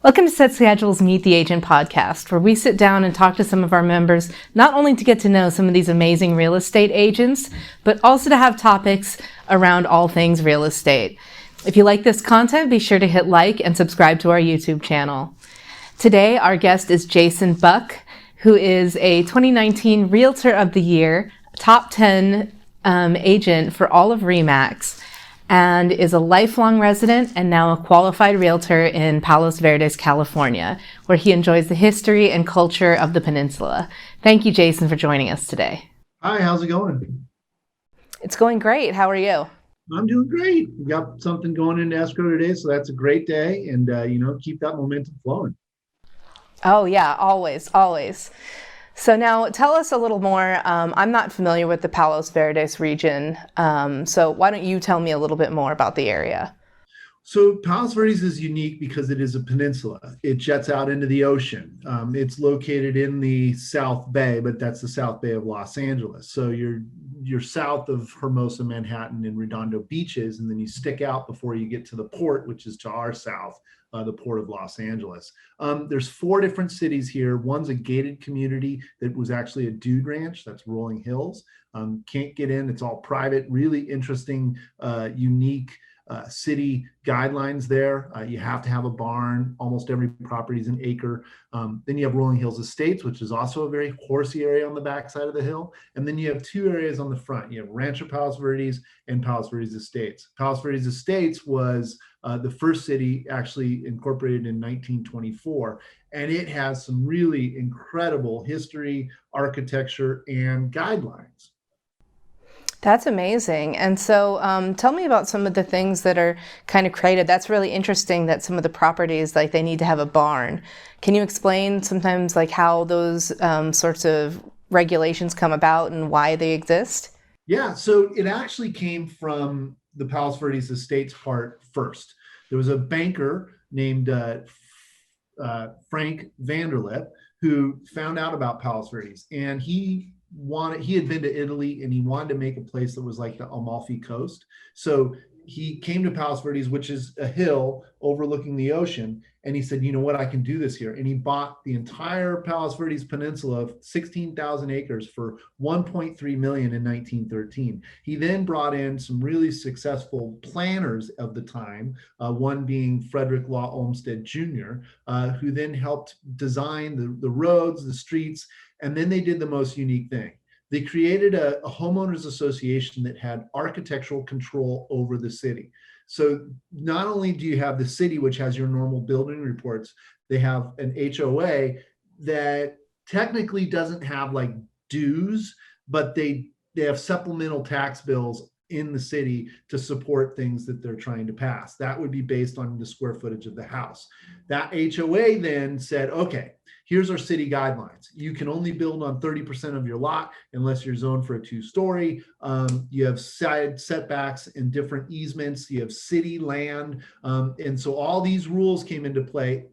Welcome to Set Schedule's Meet the Agent podcast, where we sit down and talk to some of our members, not only to get to know some of these amazing real estate agents, but also to have topics around all things real estate. If you like this content, be sure to hit like and subscribe to our YouTube channel. Today, our guest is Jason Buck, who is a 2019 Realtor of the Year, top 10 agent for all of RE/MAX, and is a lifelong resident and now a qualified realtor in Palos Verdes, California, where he enjoys the history and culture of the peninsula. Thank you, Jason, for joining us today. Hi, how's it going? It's going great. How are you? I'm doing great. We got something going into escrow today, so that's a great day, and keep that momentum flowing. Oh, yeah, always, always. So now tell us a little more. I'm not familiar with the Palos Verdes region, so why don't you tell me a little bit more about the area? So Palos Verdes is unique because it is a peninsula. It jets out into the ocean. It's located in the South Bay, but that's the South Bay of Los Angeles. So you're south of Hermosa, Manhattan, and Redondo beaches, and then you stick out before you get to the port, which is to our south, the port of Los Angeles. There's 4 different cities here. One's a gated community that was actually a dude ranch. That's Rolling Hills. Can't get in. It's all private. Really interesting, unique city guidelines there. You have to have a barn. Almost every property is an acre. Then you have Rolling Hills Estates, which is also a very horsey area on the backside of the hill. And then you have 2 areas on the front. You have Rancho Palos Verdes and Palos Verdes Estates. Palos Verdes Estates was the first city actually incorporated in 1924. And it has some really incredible history, architecture, and guidelines. That's amazing. And so tell me about some of the things that are kind of created. That's really interesting that some of the properties, like they need to have a barn. Can you explain sometimes like how those sorts of regulations come about and why they exist? Yeah, so it actually came from the Palos Verdes Estates part first. There was a banker named Frank Vanderlip who found out about Palos Verdes, and he had been to Italy and he wanted to make a place that was like the Amalfi Coast. So he came to Palos Verdes, which is a hill overlooking the ocean, and he said, you know what, I can do this here. And he bought the entire Palos Verdes Peninsula of 16,000 acres for 1.3 million in 1913. He then brought in some really successful planners of the time, one being Frederick Law Olmsted Jr., who then helped design the roads, the streets, and then they did the most unique thing. They created a homeowners association that had architectural control over the city. So not only do you have the city, which has your normal building reports, they have an HOA that technically doesn't have like dues, but they have supplemental tax bills in the city to support things that they're trying to pass. That would be based on the square footage of the house. That HOA then said, okay, here's our city guidelines. You can only build on 30% of your lot unless you're zoned for a 2-story. You have side setbacks and different easements. You have city land. And so all these rules came into play.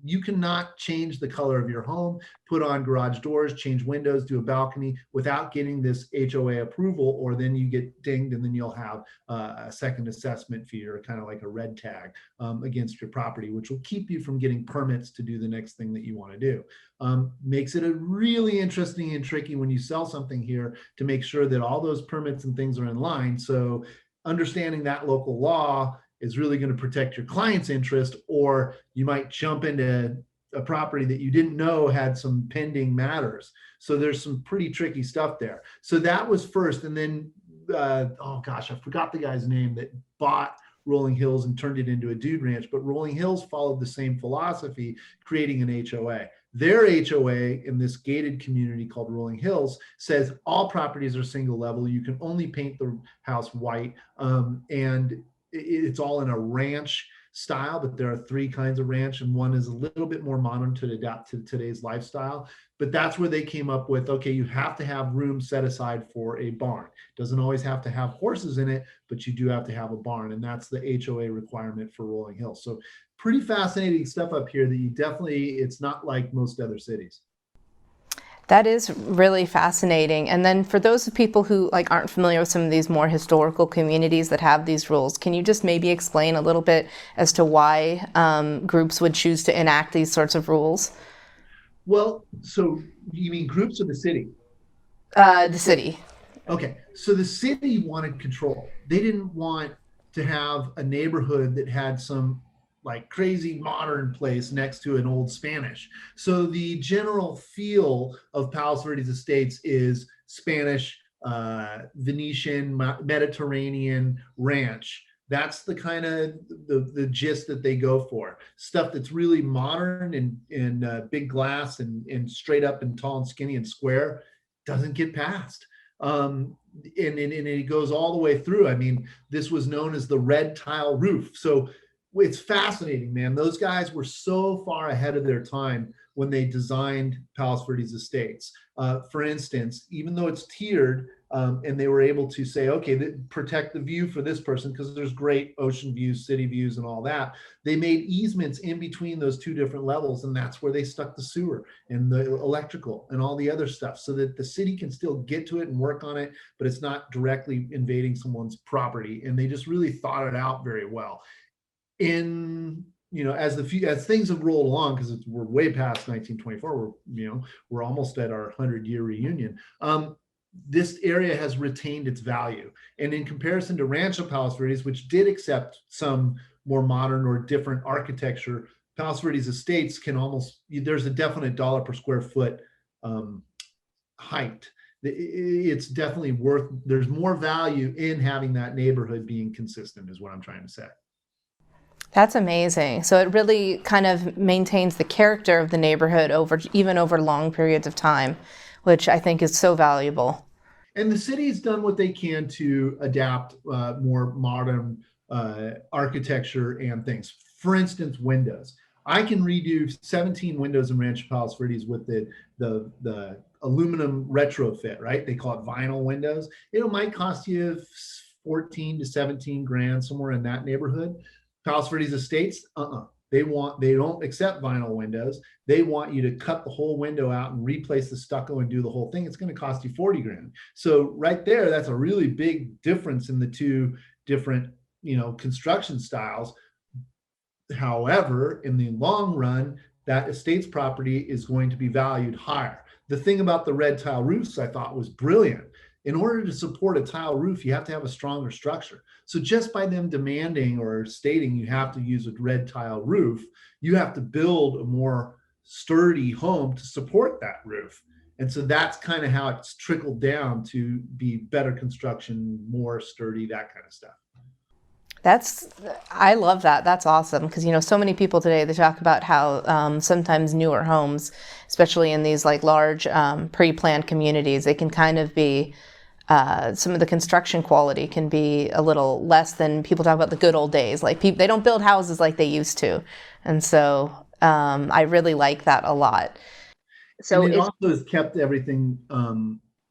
You cannot change the color of your home, put on garage doors, change windows, do a balcony without getting this HOA approval, or then you get dinged and then you'll have a second assessment fee or kind of like a red tag against your property, which will keep you from getting permits to do the next thing that you want to do. Makes it a really interesting and tricky when you sell something here to make sure that all those permits and things are in line. So understanding that local law is really going to protect your client's interest, or you might jump into a property that you didn't know had some pending matters. So there's some pretty tricky stuff there. So that was first. And then, oh gosh, I forgot the guy's name that bought Rolling Hills and turned it into a dude ranch, but Rolling Hills followed the same philosophy, creating an HOA. Their HOA in this gated community called Rolling Hills says all properties are single level. You can only paint the house white, and it's all in a ranch style, but there are 3 kinds of ranch, and one is a little bit more modern to adapt to today's lifestyle. But that's where they came up with, okay, you have to have room set aside for a barn. Doesn't always have to have horses in it, but you do have to have a barn, and that's the HOA requirement for Rolling Hills. So pretty fascinating stuff up here that you definitely, it's not like most other cities. That is really fascinating. And then for those of people who like aren't familiar with some of these more historical communities that have these rules, can you just maybe explain a little bit as to why groups would choose to enact these sorts of rules? Well, so you mean groups of the city? The city. Okay, so the city wanted control. They didn't want to have a neighborhood that had some like crazy modern place next to an old Spanish. So the general feel of Palos Verdes Estates is Spanish, Venetian, Mediterranean ranch. That's the kind of the gist that they go for. Stuff that's really modern and big glass and straight up and tall and skinny and square doesn't get passed. And it goes all the way through. I mean, this was known as the red tile roof. So it's fascinating, man. Those guys were so far ahead of their time when they designed Palos Verdes Estates. For instance, even though it's tiered, and they were able to say, okay, protect the view for this person because there's great ocean views, city views, and all that. They made easements in between those two different levels, and that's where they stuck the sewer and the electrical and all the other stuff so that the city can still get to it and work on it, but it's not directly invading someone's property. And they just really thought it out very well. In as things have rolled along, because we're way past 1924, we're almost at our 100-year reunion. This area has retained its value, and in comparison to Rancho Palos Verdes, which did accept some more modern or different architecture, Palos Verdes Estates can almost, there's a definite dollar per square foot height. It's definitely worth, there's more value in having that neighborhood being consistent, is what I'm trying to say. That's amazing. So it really kind of maintains the character of the neighborhood over even over long periods of time, which I think is so valuable. And the city's done what they can to adapt more modern architecture and things. For instance, windows. I can redo 17 windows in Rancho Palos Verdes with the aluminum retrofit, right? They call it vinyl windows. It might cost you 14 to 17 grand, somewhere in that neighborhood. Palos Verdes Estates, they don't accept vinyl windows. They want you to cut the whole window out and replace the stucco and do the whole thing. It's going to cost you 40 grand. So right there, that's a really big difference in the two different, construction styles. However, in the long run, that estate's property is going to be valued higher. The thing about the red tile roofs I thought was brilliant. In order to support a tile roof, you have to have a stronger structure. So just by them demanding or stating you have to use a red tile roof, you have to build a more sturdy home to support that roof. And so that's kind of how it's trickled down to be better construction, more sturdy, that kind of stuff. That's, I love that. That's awesome because so many people today they talk about how sometimes newer homes, especially in these like large pre-planned communities, they can kind of be some of the construction quality can be a little less than people talk about the good old days. Like they don't build houses like they used to, and so I really like that a lot. And So it it's also has kept everything.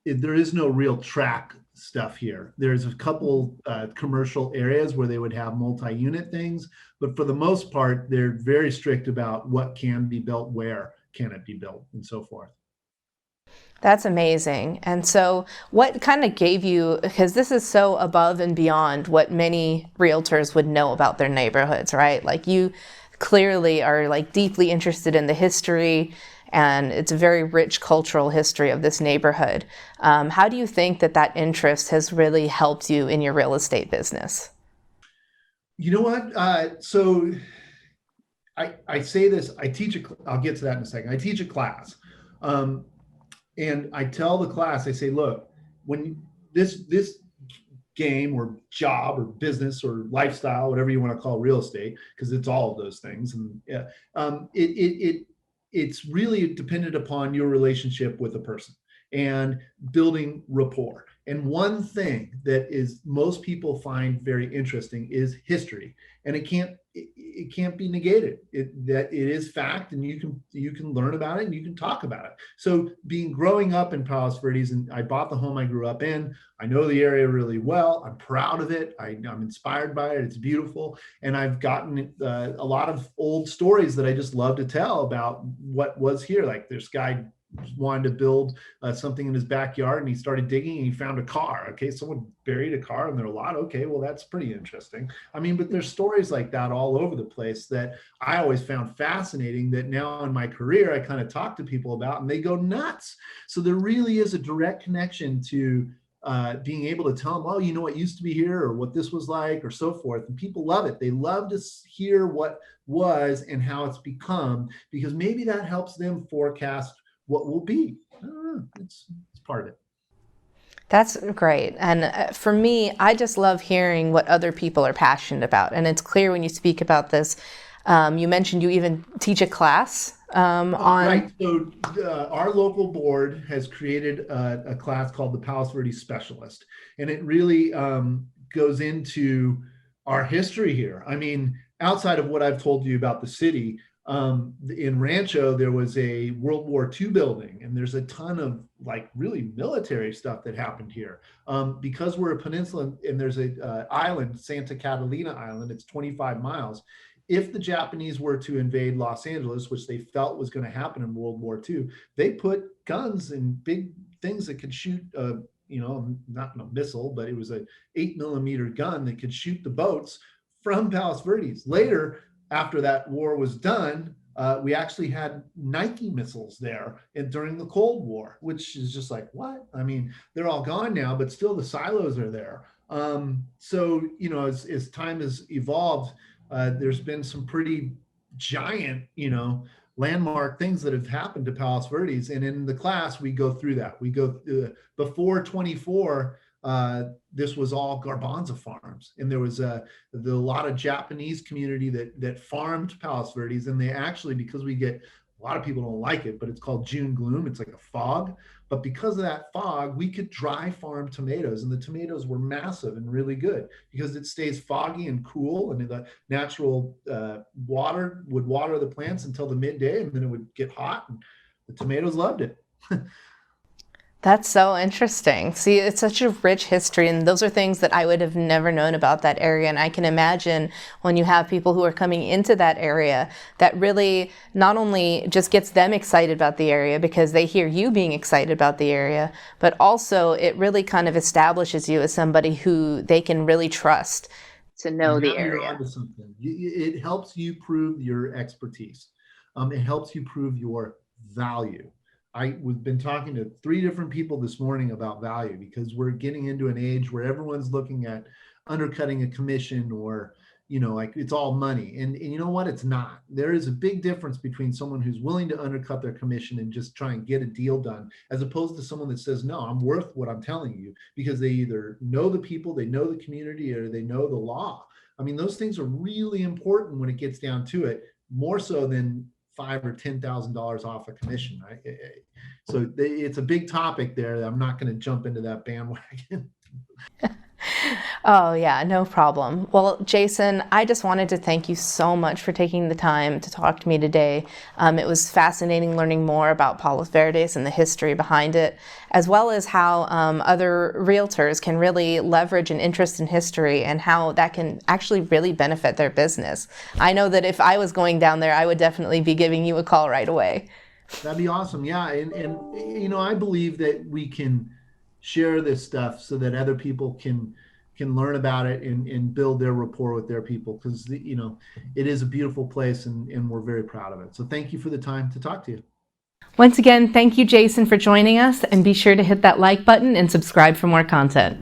There is no real track stuff here. There's a couple commercial areas where they would have multi-unit things, but for the most part, they're very strict about what can be built, where can it be built, and so forth. That's amazing. And so, what kind of gave you, because this is so above and beyond what many realtors would know about their neighborhoods, right? Like, you clearly are like deeply interested in the history, and it's a very rich cultural history of this neighborhood. How do you think that that interest has really helped you in your real estate business? You know what? So I say this, I'll get to that in a second. I teach a class. And I tell the class, I say, look, when this game or job or business or lifestyle, whatever you want to call real estate, because it's all of those things, and yeah, it's really dependent upon your relationship with a person and building rapport. And one thing that is most people find very interesting is history, and it can't be negated. That it is fact, and you can learn about it and you can talk about it. So growing up in Palos Verdes, and I bought the home I grew up in. I know the area really well. I'm proud of it. I'm inspired by it. It's beautiful, and I've gotten a lot of old stories that I just love to tell about what was here. Like this guy wanted to build something in his backyard, and he started digging and he found a car. Okay, someone buried a car in their lot. Okay, well, that's pretty interesting. I mean, but there's stories like that all over the place that I always found fascinating, that now in my career I kind of talk to people about and they go nuts. So there really is a direct connection to being able to tell them, oh, you know what used to be here, or what this was like, or so forth. And people love it. They love to hear what was and how it's become, because maybe that helps them forecast what will be. It's part of it. That's great. And for me, I just love hearing what other people are passionate about. And it's clear when you speak about this. You mentioned you even teach a class on. Right. So our local board has created a class called the Palos Verdes Specialist, and it really goes into our history here. I mean, outside of what I've told you about the city, in Rancho, there was a World War II building, and there's a ton of like really military stuff that happened here. Because we're a peninsula and there's a island, Santa Catalina Island, it's 25 miles. If the Japanese were to invade Los Angeles, which they felt was going to happen in World War II, they put guns and big things that could shoot, not a missile, but it was a 8mm gun that could shoot the boats from Palos Verdes. Later, after that war was done, we actually had Nike missiles there during the Cold War, which is just like, what? I mean, they're all gone now, but still the silos are there. So, as time has evolved, there's been some pretty giant, landmark things that have happened to Palos Verdes. And in the class, we go through that. We go before 24, this was all garbanzo farms, and there was a lot of Japanese community that farmed Palos Verdes, and they actually, because we get a lot of people don't like it, but it's called June gloom. It's like a fog, but because of that fog, we could dry farm tomatoes, and the tomatoes were massive and really good because it stays foggy and cool, and the natural water would water the plants until the midday, and then it would get hot, and the tomatoes loved it. That's so interesting. See, it's such a rich history, and those are things that I would have never known about that area. And I can imagine when you have people who are coming into that area, that really not only just gets them excited about the area because they hear you being excited about the area, but also it really kind of establishes you as somebody who they can really trust to know the area. You're onto something. It helps you prove your expertise. It helps you prove your value. We've been talking to 3 different people this morning about value, because we're getting into an age where everyone's looking at undercutting a commission, or, like it's all money. And you know what? It's not. There is a big difference between someone who's willing to undercut their commission and just try and get a deal done, as opposed to someone that says, no, I'm worth what I'm telling you, because they either know the people, they know the community, or they know the law. I mean, those things are really important when it gets down to it, more so than $5,000 or $10,000 off a commission, right? So it's a big topic there. I'm not going to jump into that bandwagon. Oh, yeah, no problem. Well, Jason, I just wanted to thank you so much for taking the time to talk to me today. It was fascinating learning more about Palos Verdes and the history behind it, as well as how other realtors can really leverage an interest in history and how that can actually really benefit their business. I know that if I was going down there, I would definitely be giving you a call right away. That'd be awesome. Yeah. And I believe that we can share this stuff so that other people can learn about it and build their rapport with their people, because it is a beautiful place, and we're very proud of it. So thank you for the time to talk to you. Once again, thank you, Jason, for joining us, and be sure to hit that like button and subscribe for more content.